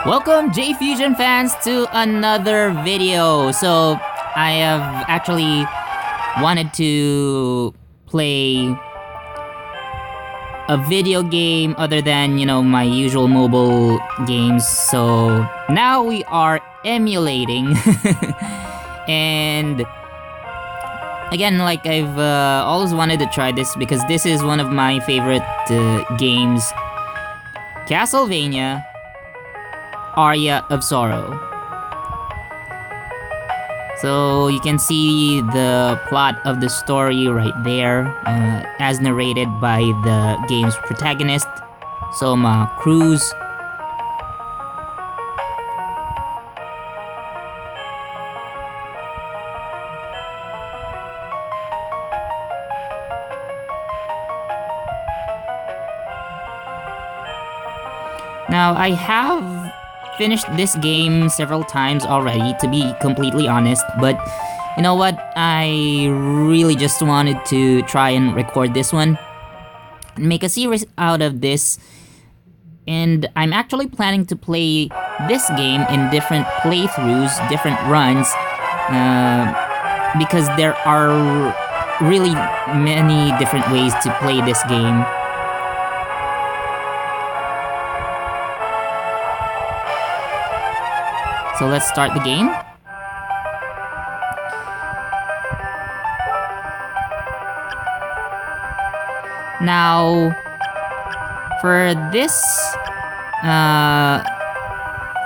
Welcome J Fusion fans to another video. So I have actually wanted to play a video game other than, my usual mobile games. So now we are emulating and again, like I've always wanted to try this because this is one of my favorite games, Castlevania Aria of Sorrow. So you can see the plot of the story right there, as narrated by the game's protagonist, Soma Cruz. Now, I have finished this game several times already, to be completely honest, but you know what? I really just wanted to try and record this one, make a series out of this, and I'm actually planning to play this game in different playthroughs, different runs, because there are really many different ways to play this game. So let's start the game. Now, for this, I'm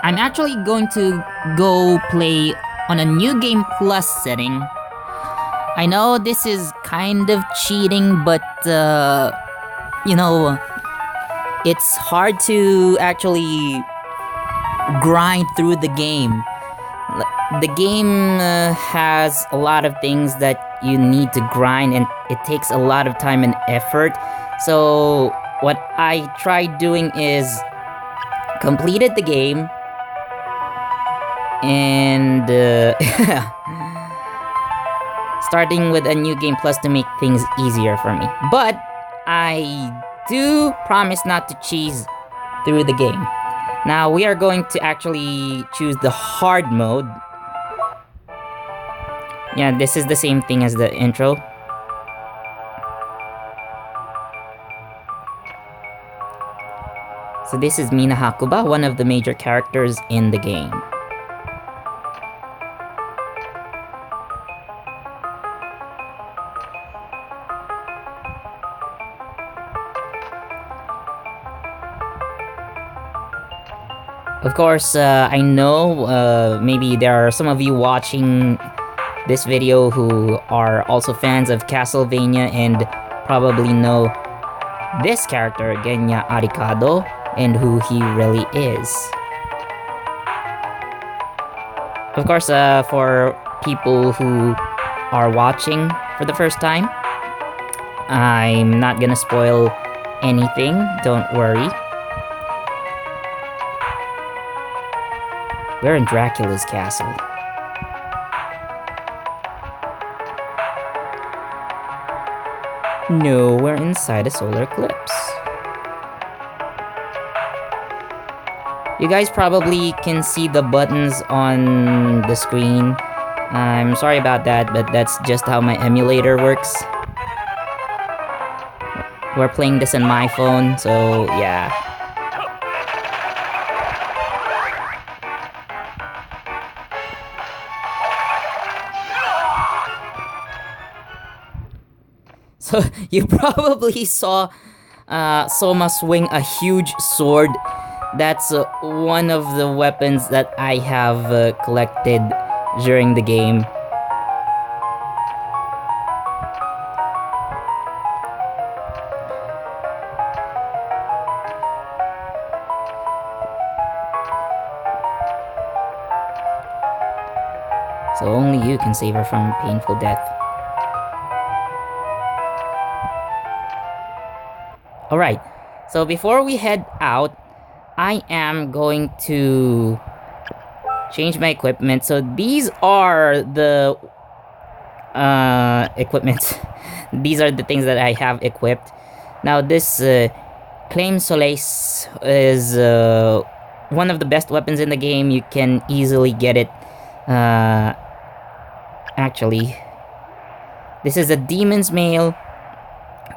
actually going to go play on a New Game Plus setting. I know this is kind of cheating, but, it's hard to actually grind through the game. The game has a lot of things that you need to grind, and it takes a lot of time and effort. So what I tried doing is completed the game and starting with a New Game Plus to make things easier for me. But I do promise not to cheese through the game. Now, we are going to actually choose the hard mode. Yeah, this is the same thing as the intro. So this is Mina Hakuba, one of the major characters in the game. Of course, I know maybe there are some of you watching this video who are also fans of Castlevania and probably know this character, Genya Arikado, and who he really is. Of course, for people who are watching for the first time, I'm not gonna spoil anything, don't worry. We're in Dracula's castle. No, we're inside a solar eclipse. You guys probably can see the buttons on the screen. I'm sorry about that, but that's just how my emulator works. We're playing this on my phone, so yeah. So you probably saw Soma swing a huge sword. That's one of the weapons that I have collected during the game. So only you can save her from painful death. Alright, so before we head out, I am going to change my equipment. So these are the equipment. These are the things that I have equipped. Now this Claim Solace is one of the best weapons in the game. You can easily get it. Actually, this is a Demon's Mail,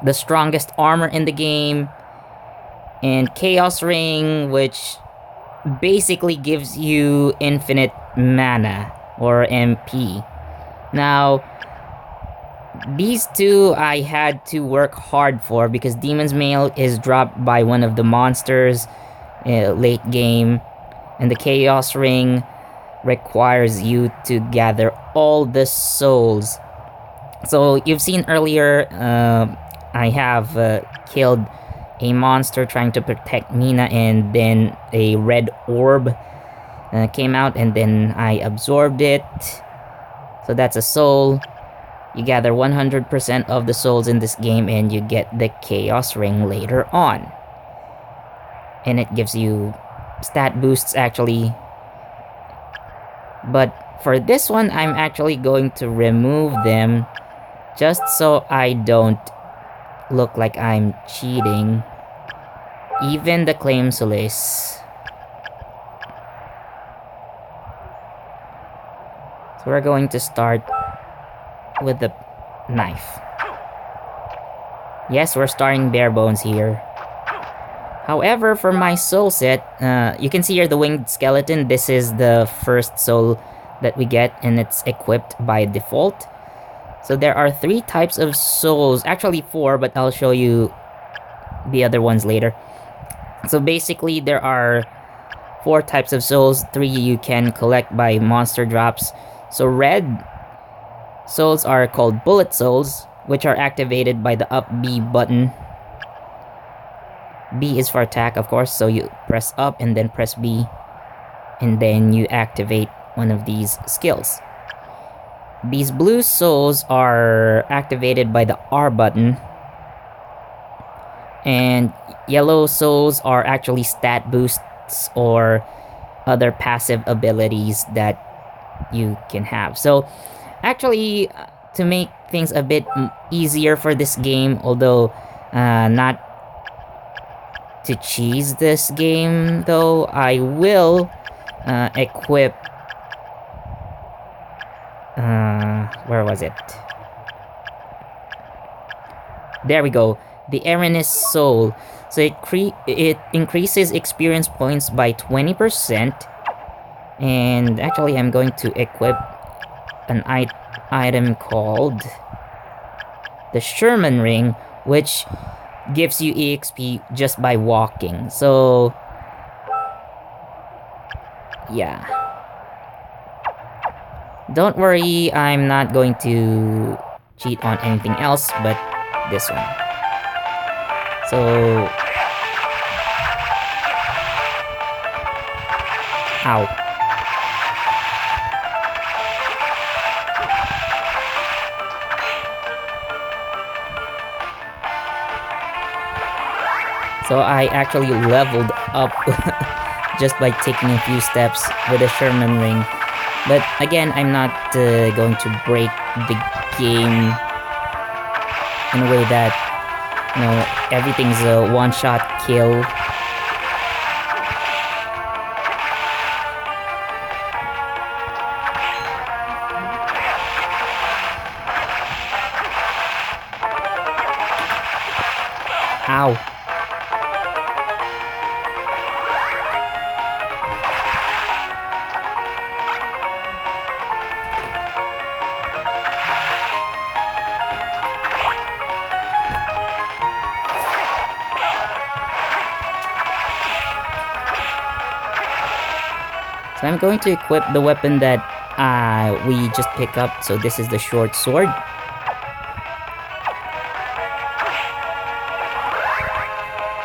the strongest armor in the game, and Chaos Ring, which basically gives you infinite mana or MP. Now, these two I had to work hard for because Demon's Mail is dropped by one of the monsters late game, and the Chaos Ring requires you to gather all the souls. So you've seen earlier, I have killed a monster trying to protect Mina, and then a red orb came out, and then I absorbed it. So that's a soul. You gather 100% of the souls in this game, and you get the Chaos Ring later on. And it gives you stat boosts, actually. But for this one, I'm actually going to remove them just so I don't look like I'm cheating. Even the Claim Solace. So we're going to start with the knife. Yes, we're starting bare bones here. However, for my soul set, you can see here the winged skeleton. This is the first soul that we get, and it's equipped by default. So there are 3 types of souls, actually 4, but I'll show you the other ones later. So basically there are 4 types of souls. 3 you can collect by monster drops. So red souls are called bullet souls, which are activated by the up B button. B is for attack, of course, so you press up and then press B, and then you activate one of these skills. These blue souls are activated by the R button, and yellow souls are actually stat boosts or other passive abilities that you can have. So actually, to make things a bit easier for this game, although not to cheese this game though, I will equip where was it? There we go. The Erin's Soul. So it increases experience points by 20%. And actually I'm going to equip an item called the Sherman Ring, which gives you EXP just by walking. So yeah. Don't worry, I'm not going to cheat on anything else but this one. So ow. So I actually leveled up just by taking a few steps with a Sherman Ring. But again, I'm not going to break the game in a way that, you know, everything's a one-shot kill. Ow. So I'm going to equip the weapon that we just picked up. So this is the short sword.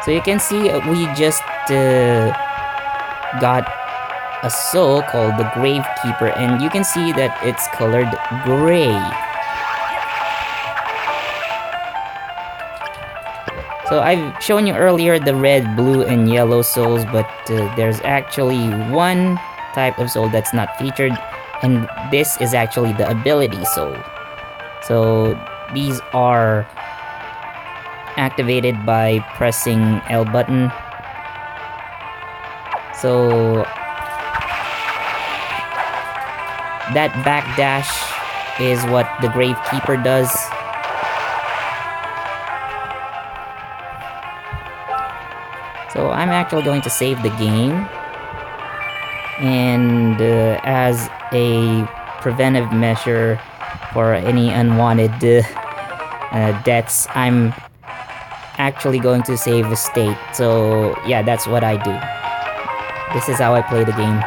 So you can see we just got a soul called the Gravekeeper, and you can see that it's colored gray. So I've shown you earlier the red, blue, and yellow souls, but there's actually one type of soul that's not featured, and this is actually the ability soul. So these are activated by pressing L button. So that backdash is what the Gravekeeper does. So I'm actually going to save the game, and as a preventive measure for any unwanted deaths, I'm actually going to save a state. So yeah, that's what I do. This is how I play the game.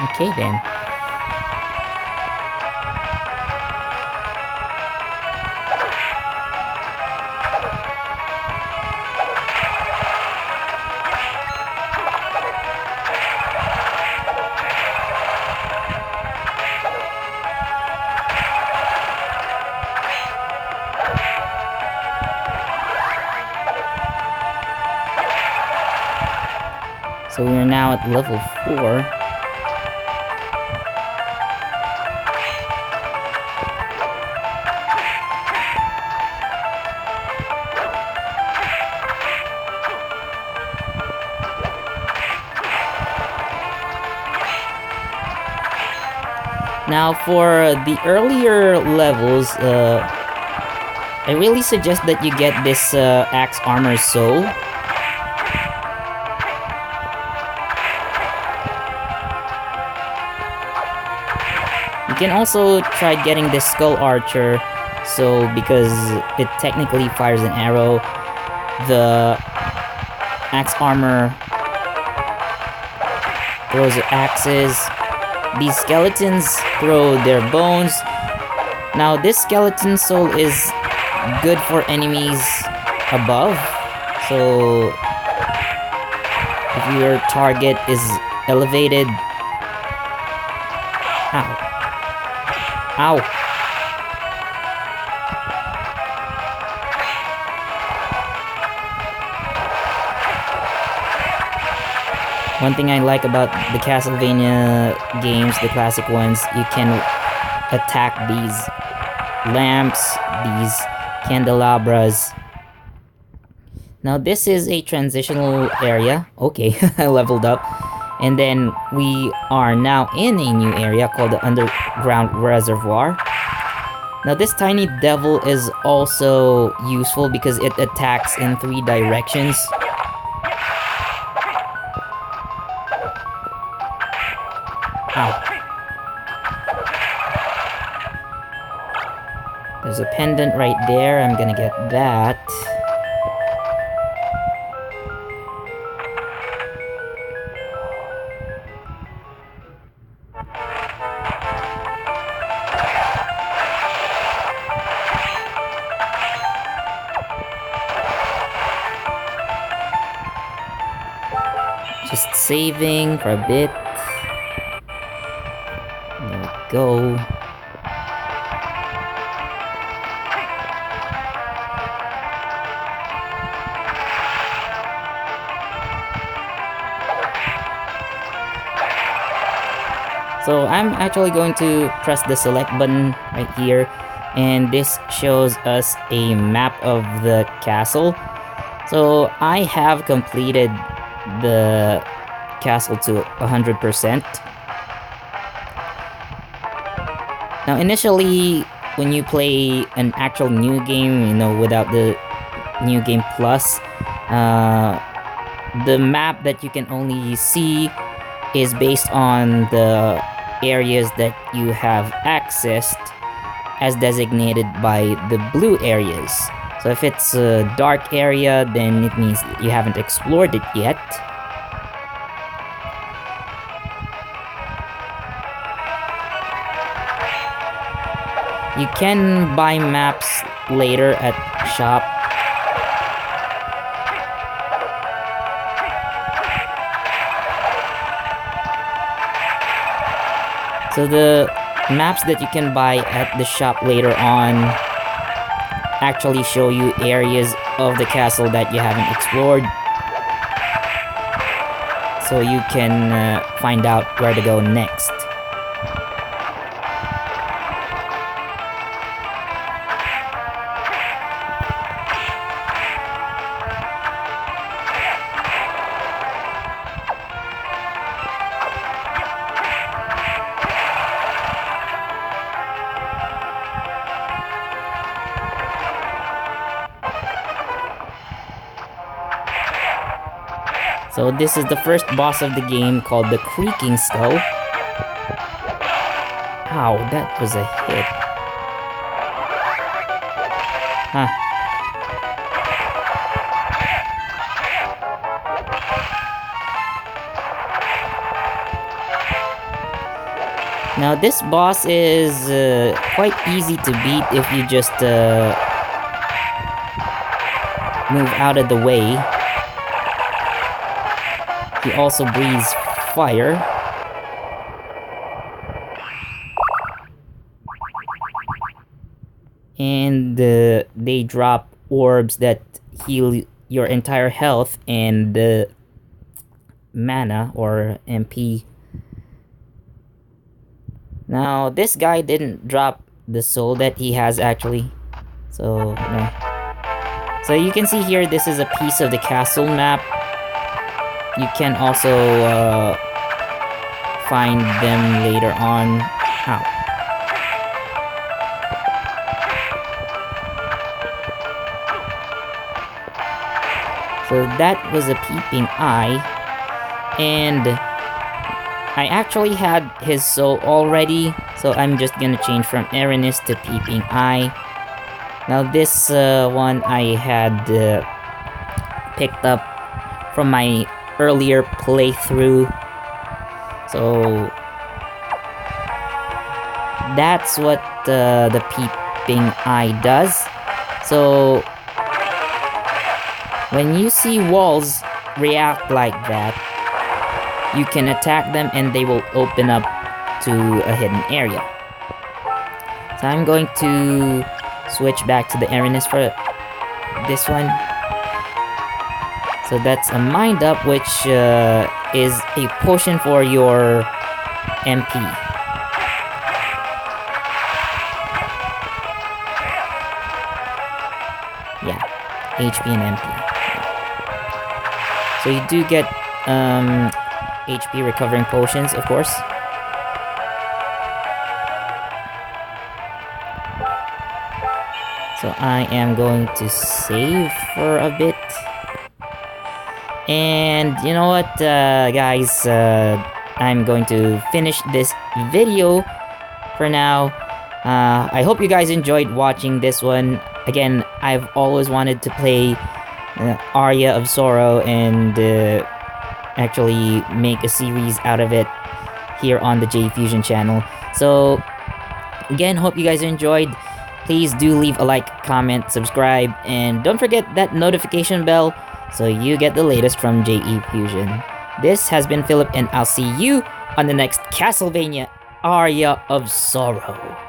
Okay then. So we're now at level 4. Now for the earlier levels, I really suggest that you get this Axe Armor Soul. You can also try getting this Skull Archer Soul because it technically fires an arrow. The Axe Armor throws axes. These skeletons throw their bones. Now this skeleton soul is good for enemies above. So if your target is elevated... Ow. Ow. One thing I like about the Castlevania games, the classic ones, you can attack these lamps, these candelabras. Now this is a transitional area. Okay, I leveled up. And then we are now in a new area called the Underground Reservoir. Now this tiny devil is also useful because it attacks in 3 directions. Ow. There's a pendant right there. I'm gonna get that. Just saving for a bit. There we go. So I'm actually going to press the select button right here, and this shows us a map of the castle. So I have completed the castle to 100%. Now initially, when you play an actual new game, you know, without the new game plus, the map that you can only see is based on the areas that you have accessed as designated by the blue areas. So if it's a dark area, then it means you haven't explored it yet. You can buy maps later at shop. So the maps that you can buy at the shop later on actually show you areas of the castle that you haven't explored. So you can find out where to go next. So this is the first boss of the game, called the Creaking Skull. Ow, that was a hit. Huh. Now this boss is quite easy to beat if you just move out of the way. He also breathes fire. And they drop orbs that heal your entire health and mana or MP. Now, this guy didn't drop the soul that he has actually. So, no. So you can see here, this is a piece of the castle map. You can also find them later on. Ow. So that was a peeping eye. And I actually had his soul already, so I'm just gonna change from Erinus to Peeping Eye. Now this one I had picked up from my earlier playthrough. So that's what the Peeping Eye does. So when you see walls react like that, you can attack them and they will open up to a hidden area. So I'm going to switch back to the Erinus for this one. So that's a Mind Up, which is a potion for your MP. Yeah, HP and MP. So you do get HP recovering potions, of course. So I am going to save for a bit. And you know what, guys, I'm going to finish this video for now. I hope you guys enjoyed watching this one. Again, I've always wanted to play Aria of Sorrow and actually make a series out of it here on the J Fusion channel. So again, hope you guys enjoyed. Please do leave a like, comment, subscribe, and don't forget that notification bell so you get the latest from JE Fusion. This has been Philip, and I'll see you on the next Castlevania Aria of Sorrow.